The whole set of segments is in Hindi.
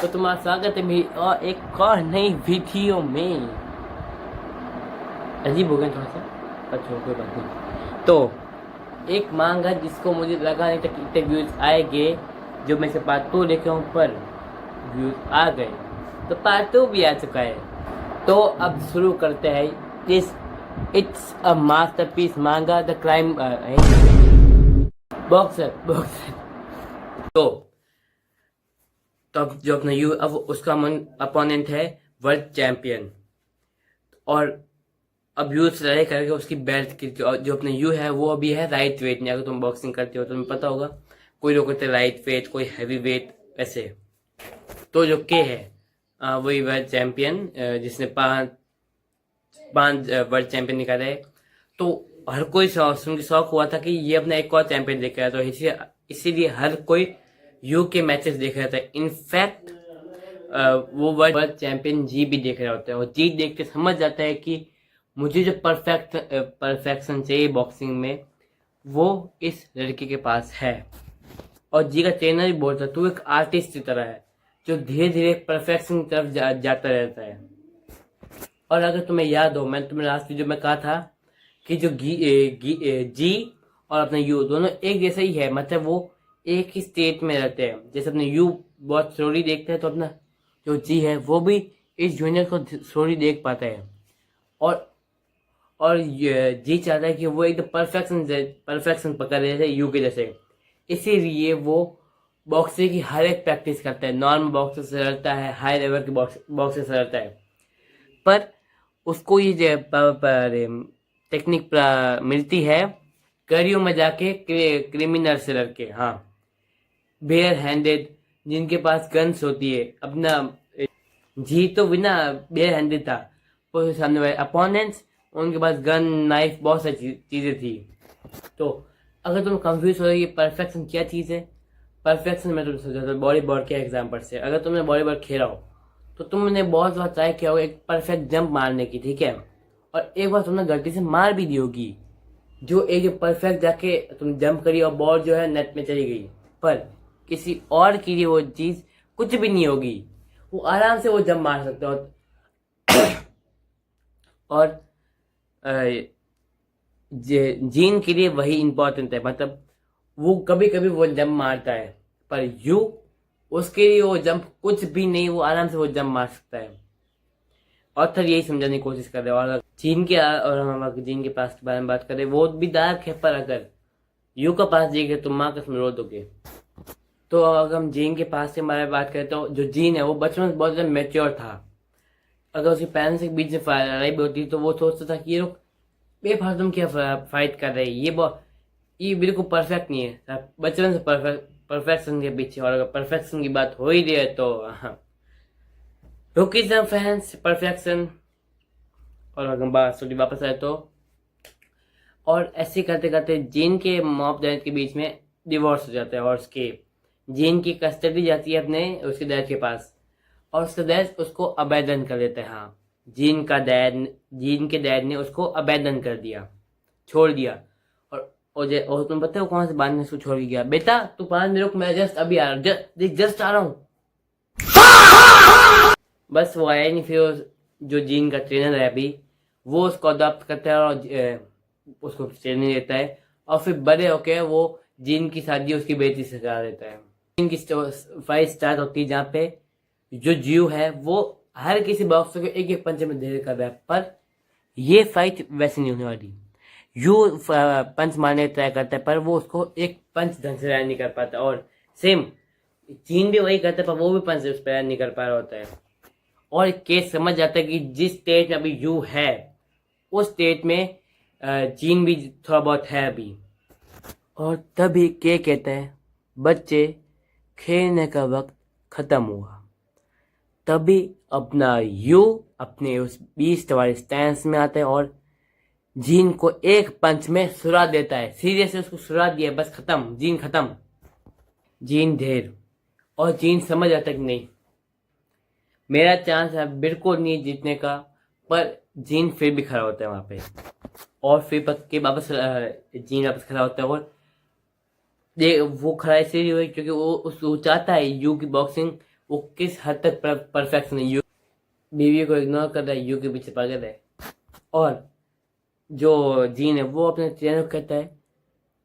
तो तुम्हारा स्वागत है मेरी और एक और नई वीडियो में। अजीब हो गया थोड़ा सा, पर छोड़ो कोई बात नहीं। तो एक मांग है जिसको मुझे लगा नहीं था कि इतने व्यूज आएंगे, जो मैं से पार्ट 2 लेके हूँ, पर व्यूज आ गए तो पार्ट 2 भी आ चुका है। तो अब शुरू करते हैं इस इट्स अ मास्टरपीस मांगा द क्राइम बॉक्सर तो अब जो अपना यू अब उसका अपोनेंट है वर्ल्ड चैंपियन, और अब यू से लड़ाई करके उसकी बेल्ट की जो अपने यू है वो अभी है राइट वेट में। अगर तुम बॉक्सिंग करते हो तो तुम्हें पता होगा, कोई लोग करते राइट वेट, कोई हैवी वेट ऐसे। तो जो के है वही वर्ल्ड चैंपियन, जिसने पांच वर्ल्ड चैंपियन निकाले है। तो हर कोई सुन के शौक हुआ था कि ये अपना एक और चैंपियन देख रहा है, तो इसीलिए हर कोई यू के मैचेस देख रहा था। इनफैक्ट वो वर्ल्ड चैंपियन जी भी देख रहा होता है, और जी देख के समझ जाता है कि मुझे जो परफेक्शन चाहिए बॉक्सिंग में वो इस लड़के के पास है। और जी का ट्रेनर भी बोलता है तू एक आर्टिस्ट की तरह है जो धीरे धीरे परफेक्शन की तरफ जाता रहता है। और अगर तुम्हें याद हो, मैं तुम्हें लास्ट वीडियो में कहा था कि जो जी और अपना यू दोनों एक जैसा ही है, मतलब वो एक ही स्टेट में रहते हैं। जैसे अपने यू बहुत स्टोरी देखते हैं, तो अपना जो जी है वो भी इस जूनियर को स्टोरी देख पाता है। और जी चाहता है कि वो एकदम परफेक्शन पकड़ रहे थे यू के जैसे। इसीलिए वो बॉक्सिंग की हर एक प्रैक्टिस करता है, नॉर्मल बॉक्सर से लड़ता है, हाई लेवल के बॉक्सर से लड़ता है। पर उसको ये टेक्निक मिलती है करियो में जाके क्रिमिनल से लड़के, हाँ, बेयर हैंडेड, जिनके पास गन्स होती है। अपना जी तो बिना बेयर हैंडेड था, पर सामने वाले अपोनेंट्स उनके पास गन, नाइफ, बहुत सारी चीजें थी। तो अगर तुम कंफ्यूज हो रही है परफेक्शन क्या चीज है, परफेक्शन मैं तुमसे समझाता हूँ बॉडी बोर्ड के एग्जाम्पल से। अगर तुमने बॉडी बोर्ड खेला हो तो तुमने बहुत बार ट्राई किया होगा एक परफेक्ट जंप मारने की, ठीक है, और एक बार तुमने गलती से मार भी दी होगी, जो एक परफेक्ट जाके तुम जंप करी और बॉल जो है नेट में चली गई। पर किसी और के लिए वो चीज कुछ भी नहीं होगी, वो आराम से वो जंप मार सकते हो। और जीन के लिए वही इंपॉर्टेंट है, मतलब वो कभी कभी वो जंप मारता है, पर यू उसके लिए वो जंप कुछ भी नहीं, वो आराम से वो जंप मार सकता है। ऑथर यही समझाने की कोशिश कर रहे हैं। और जीन के और हम जीन के पास के बारे में बात करें, वो भी डार्क है, पर अगर यू का पास जाएगा तो माँ कसम रो दोगे। तो अगर हम जीन के पास के बारे में बात करें, तो जो जीन है वो बचपन से बहुत ज्यादा मेच्योर था। अगर उसके पेरेंट्स के बीच में लड़ाई भी होती तो वो सोचता था कि ये लोग बेफालतू क्या फाइट कर रहे हैं, ये बिल्कुल परफेक्ट नहीं है। बचपन से परफेक्शन के पीछे, और अगर परफेक्शन की बात हो ही रही है तो रुकीज़म फैंस परफेक्शन। और अगर बात स्टोरी वापस आए तो, और ऐसे करते करते जीन के मॉम डैड के बीच में डिवोर्स हो जाता है, और उसके जीन की कस्टडी जाती है अपने उसके डैड के पास, और उसका डैड उसको अबैंडन कर देता है। हाँ, जीन के डैड ने उसको अबैंडन कर दिया, छोड़ दिया। और तुम पता हो कौन से बाद में उसको छोड़ के गया? बेटा तू 5 मिनट रुक, मैं जस्ट अभी आ रहा हूँ, जस्ट आ रहा हूँ। बस वो आया नहीं। फिर जो जीन का ट्रेनर है अभी, वो उसको अडॉप्ट करता है और उसको ट्रेनिंग देता है, और फिर बड़े होके वो जीन की शादी उसकी बेटी से करा देता है। जीन की फाइट स्टार्ट होती है, जहाँ पे जो जीव है वो हर किसी बॉक्सर को एक एक पंच में ढेर कर रहा है। पर ये फाइट वैसे नहीं होने वाली। यू पंच मारने ट्राई करता है, पर वो उसको एक पंच ढंग से लैंड नहीं कर पाता, और सेम चीन भी वही करता है, पर वो भी पंच उस पर लैंड नहीं कर पा रहा होता है। और केस समझ जाता है कि जिस स्टेट में अभी यू है उस स्टेट में चीन भी थोड़ा बहुत है अभी। और तभी के कहता है बच्चे खेलने का वक्त खत्म हुआ। तभी अपना यू अपने उस बीस्ट वाले स्टैंस में आता है और जीन को एक पंच में सुरा देता है। सीरियसली उसको सुरा दिया, बस खत्म, जीन खत्म, जीन ढेर। और जीन समझ आता है कि नहीं, मेरा चांस है बिल्कुल नहीं जीतने का। पर जीन फिर भी खड़ा होता है वहां पे, और फिर के वापस जीन वापस खड़ा होता है। और वो खड़ा इसलिए हुआ क्योंकि वो चाहता है यू की बॉक्सिंग वो किस हद तक परफेक्शन है। यू बीवी को इग्नोर कर रहा है, यू के पीछे पागल है। और जो जीन है वो अपने ट्रेनर को कहता है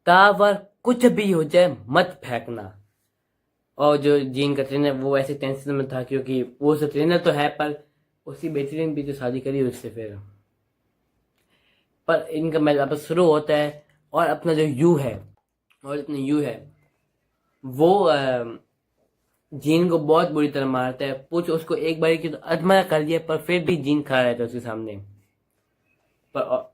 तावर कुछ भी हो जाए मत फेंकना। और जो जीन का ट्रेनर वो ऐसे टेंशन में था क्योंकि वो उसे ट्रेनर तो है पर उसकी बेटी ने भी तो शादी करी उससे फिर। पर इनका मैच वापस शुरू होता है और अपना जो यू है वो जीन को बहुत बुरी तरह मारता है। पूछ उसको एक बार की तो अधमरा कर दिया पर फिर भी जीन खड़ा रहता है उसके सामने पर।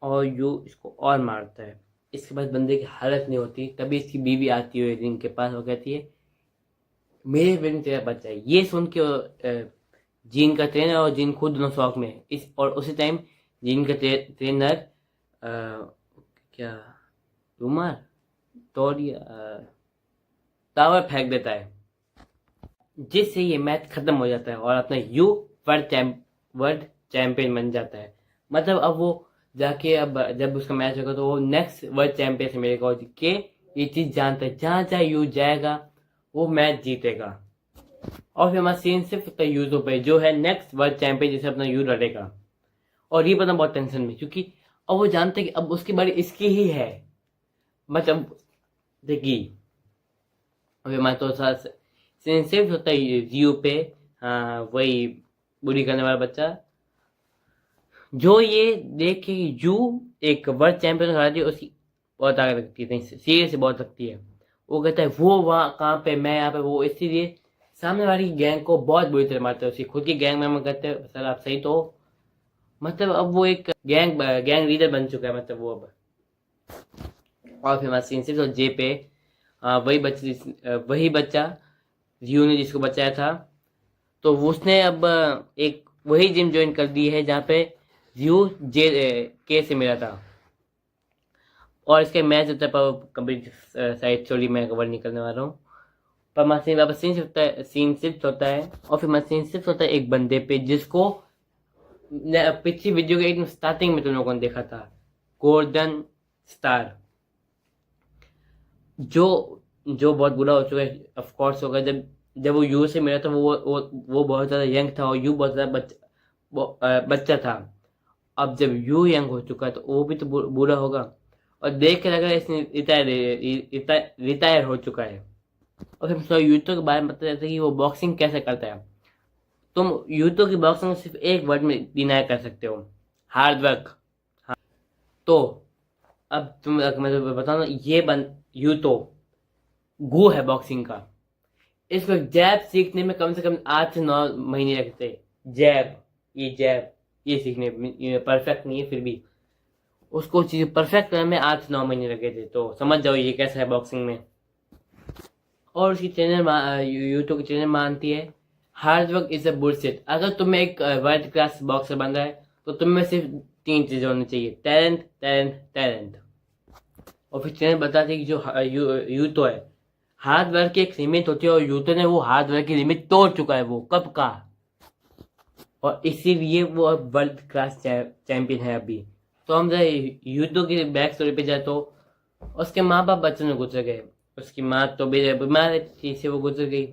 और यू इसको और मारता है। इसके बाद बंदे की हालत नहीं होती। तभी इसकी बीवी आती है जीन के पास और कहती है मेरे बेटे तेरा बच्चा है। ये सुन के जीन का ट्रेनर और जीन खुद दोनों शौक में इस और उसी टाइम जीन का ट्रेनर क्या रूमर तोड़िया टावर फेंक देता है जिससे ये मैच खत्म हो जाता है और अपना यू वर्ल्ड चैंपियन बन जाता है। मतलब अब वो जाके अब जब उसका मैच होगा तो वो नेक्स्ट वर्ल्ड चैंपियन से मिलेगा और के ये चीज जानता है जहाँ जहाँ यू जाएगा वो मैच जीतेगा। और फिर हमारा सीन सिर्फ यूजो पे जो है नेक्स्ट वर्ल्ड चैंपियन जिसे अपना यू लड़ेगा। और ये बना बहुत टेंशन में क्योंकि अब वो जानते हैं कि अब उसकी बारी इसकी ही है। मतलब देखिए अभी हमारे तो साथ सीन सिर्फ होता है यू पे। हाँ वही बुरी करने वाला बच्चा जो ये देख के यू एक वर्ल्ड चैंपियन हरा दी उसकी बहुत ताकत लगती है सीरियस बहुत लगती है। वो कहता है वो वहाँ कहाँ पे मैं यहाँ पे वो इसीलिए सामने वाली गैंग को बहुत बुरी तरह मारता है। उसकी खुद की गैंग में कहते हैं सर आप सही तो मतलब अब वो एक गैंग लीडर बन चुका है मतलब वो अब। और फिर हमारा सीन सिर्फ तो जे पे वही बच्चा यू ने जिसको बचाया था तो उसने अब एक वही जिम ज्वाइन कर दी है जहाँ पे यू जे के से मिला था। और इसके मैच होता है पर कंप्लीट साइड स्टोरी में कवर नहीं करने वाला हूँ। पर मसीन वापस सीन शिफ्ट होता है और फिर मसीन शिफ्ट होता है एक बंदे पे जिसको पिछली वीडियो के एकदम स्टार्टिंग में तुम लोगों ने देखा था गोल्डन स्टार जो बहुत बुरा हो चुका है ऑफ कोर्स होगा। जब वो यू से मिला था वो बहुत ज़्यादा यंग था और यू बहुत ज़्यादा बच्चा था। अब जब यू यंग हो चुका है तो वो भी तो बुरा होगा। और देख के लग रहा है इसने रिटायर हो चुका है। और फिर यूतो के बारे में बताया जाता है कि वो बॉक्सिंग कैसे करता है। तुम यूतो की बॉक्सिंग सिर्फ एक वर्ड में डिनाई कर सकते हो हार्ड वर्क। तो अब तुम मैं बताऊँ ये यूतो गु है बॉक्सिंग का। इसको जैब सीखने में कम से कम 8 से 9 महीने लगते। जैब ये सीखने परफेक्ट नहीं है फिर भी उसको चीज परफेक्ट करने में 8 से 9 महीने लगे थे। तो समझ जाओ ये कैसा है बॉक्सिंग में। और उसकी ट्रेनर यूट्यूब की ट्रेनर मानती है hard work is a bullshit. अगर तुम्हें एक वर्ल्ड क्लास बॉक्सर बनना है तो तुम्हें सिर्फ 3 चीजें होनी चाहिए टैलेंट टैलेंट टैलेंट। और फिर ट्रेनर बताती है कि जो यूतो है हार्ड वर्क की एक लिमिट होती है और यूतो ने वो हार्ड वर्क की लिमिट तोड़ चुका है वो कब का। और इसीलिए वो वर्ल्ड क्लास चैंपियन है अभी। तो हम यूतो की बैक स्टोरी पे जाए तो उसके माँ बाप बच्चों में गुजर गए। उसकी माँ तो बीमार थी से वो गुजर गई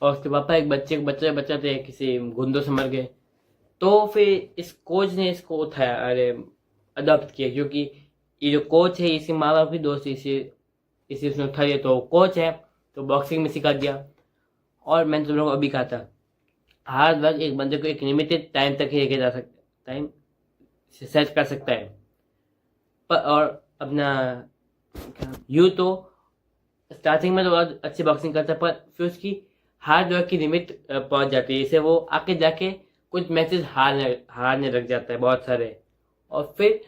और उसके पापा एक बच्चा थे किसी गुंदों से मर गए। तो फिर इस कोच ने इसको उठाया अडॉप्ट किया क्योंकि ये जो कोच है इसके माँ बाप भी दोस्त इसे उसने उठा लिया। तो कोच है तो बॉक्सिंग में सिखा दिया। और मैंने तुम लोगों को अभी कहा था हार्ड वर्क एक बंदे को एक लिमिटेड टाइम तक ही लेके जा सकता टाइम सेट कर सकता है। पर और अपना यू तो स्टार्टिंग में तो बहुत अच्छी बॉक्सिंग करता है पर फिर उसकी हार्ड वर्क की लिमिट पहुंच जाती है। इसे वो आके जाके कुछ मैचेस हारने लग जाता है बहुत सारे। और फिर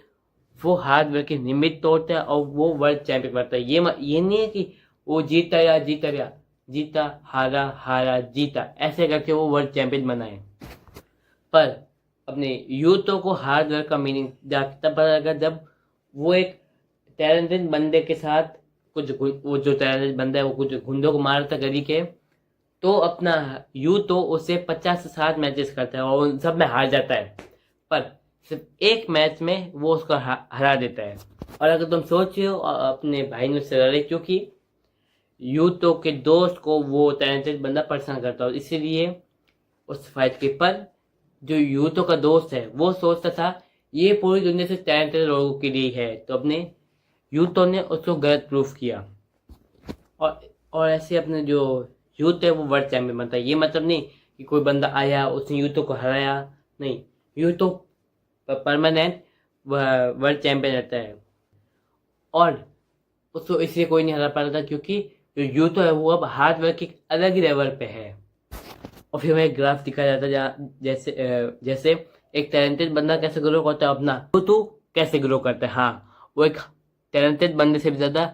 वो हार्ड वर्क की लिमिट तोड़ता है और वो वर्ल्ड चैंपियन बनता है। ये नहीं है कि वो जीता हारा जीता ऐसे करके वो वर्ल्ड चैंपियन बना है। पर अपने यूथों को हार्ड वर्क का मीनिंग तब पता लगा जब वो एक टैलेंटेड बंदे के साथ वो जो टैलेंटेड बंदा है वो कुछ गुंडों को मारता गली के तो अपना तो उसे 50 से 60 मैचेस करता है और उन सब में हार जाता है। पर सिर्फ एक मैच में वो उसको हरा देता है। और अगर तुम सोच रहे हो अपने भाई ने उससे लड़े क्योंकि यूतो के दोस्त को वो टैलेंटेड बंदा परेशान करता है, इसीलिए उस फाइट के पर जो यूतो का दोस्त है वो सोचता था ये पूरी दुनिया से टैलेंटेड लोगों के लिए है, तो अपने यूतो ने उसको गलत प्रूफ किया। और ऐसे अपने जो यूथ है वो वर्ल्ड चैंपियन बनता है। ये मतलब नहीं कि कोई बंदा आया उसने यूतो को हराया, नहीं, यूतो परमानेंट वर्ल्ड चैंपियन रहता है। और उसको इसलिए कोई नहीं हरा पा रहा था क्योंकि जो यूतो है वो अब हार्ड वर्क के अलग ही लेवल पे है। और फिर हमें एक ग्राफ दिखाया जाता है जहाँ जैसे एक टैलेंटेड बंदा कैसे ग्रो करता है अपना, यूतो कैसे ग्रो करता है। हाँ, वो एक टैलेंटेड बंदे से भी ज़्यादा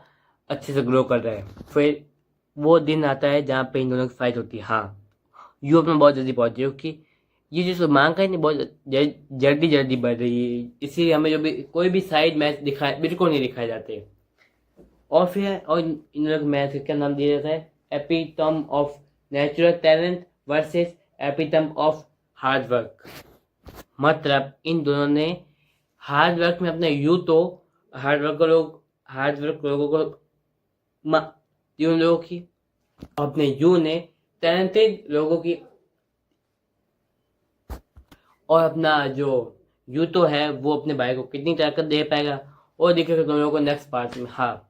अच्छे से ग्रो कर रहा है। फिर वो दिन आता है जहाँ पे इन दोनों की फाइट होती है। हाँ, यूरोप में बहुत जल्दी पहुंच रही है क्योंकि ये जो मांग है नहीं बहुत जल्दी जल्दी बढ़ रही है, इसीलिए हमें जो भी कोई भी साइड मैच दिखाए बिल्कुल नहीं दिखाए जाते। और फिर और इन लोग मैच का क्या नाम दिया जाता है, epitome of natural talent versus epitome of hard work. मतलब इन दोनों ने हार्ड वर्क में अपने हार्ड वर्क लोगों को लोगों की, अपने यू ने टैलेंटेड लोगों की। और अपना जो यूतो है वो अपने भाई को कितनी ताकत दे पाएगा और दिखेगा तुम लोगों को नेक्स्ट पार्ट में। हाँ,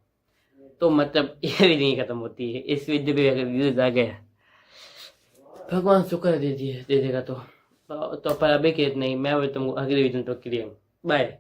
तो मतलब ये भी नहीं खत्म होती है, इस वीडियो पे अगर व्यूज आ गया भगवान शुक्र दे देगा तो पर अभी के इतना ही। मैं तुमको अगले वीडियो तो के लिए बाय।